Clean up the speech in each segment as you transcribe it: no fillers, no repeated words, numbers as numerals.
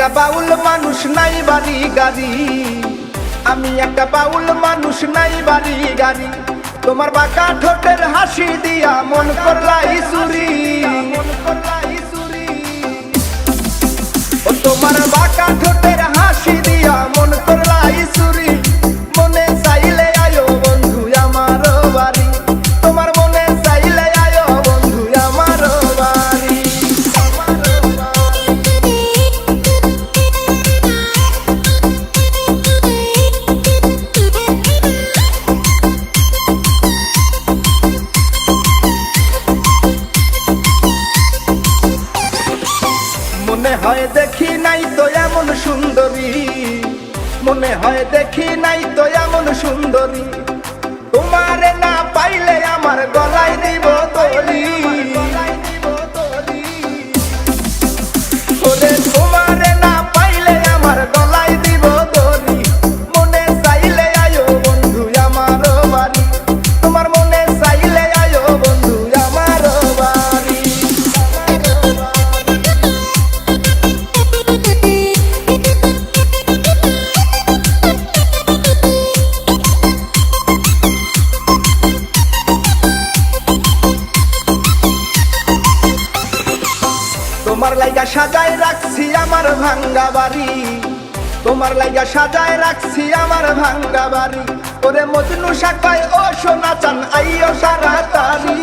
একটা বাউল মানুষ নাই বাড়ি গাড়ি, আমি একটা বাউল মানুষ নাই বাড়ি গাড়ি। তোমার বাঁকা ঠোঁটের হাসি দিয়া মন করলাই চুরি, ও তোমার বাঁকা ঠোঁটের হাসি দিয়া মন করলাই চুরি। মনে চাইলে আয়ো বন্ধু আমার বাড়ি, তোমার মনে চাইলে আয়ো বন্ধু আমার বাড়ি। মনে হয় দেখি নাই তো এমন সুন্দরী, মনে হয় দেখি নাই তো এমন সুন্দরী। তোমারে না পাইলে আমার গলায় দিব দড়ি, ওরে তোমারে না পাইলে আমার গলায় দিব দড়ি। মনে চাইলে আয়ো বন্ধু আমার বাড়ি, তোমার মনে চাইলে আয়ো বন্ধু আমার বাড়ি। তোমার লাইগা সাজায় রাখছি আমার ভাঙ্গা বাড়ি, তোমার লাইগা সাজায় রাখছি আমার ভাঙ্গা বাড়ি। ওরে মজনু শাখায় ও সোনা চান আইও তাড়াতাড়ি,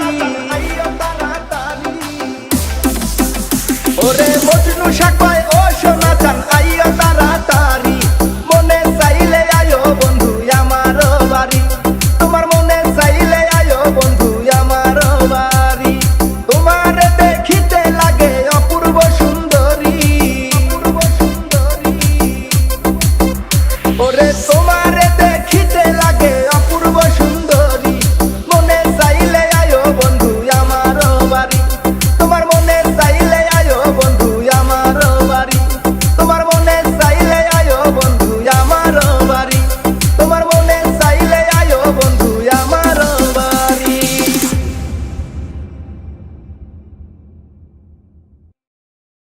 ওরে মজনু শাখায়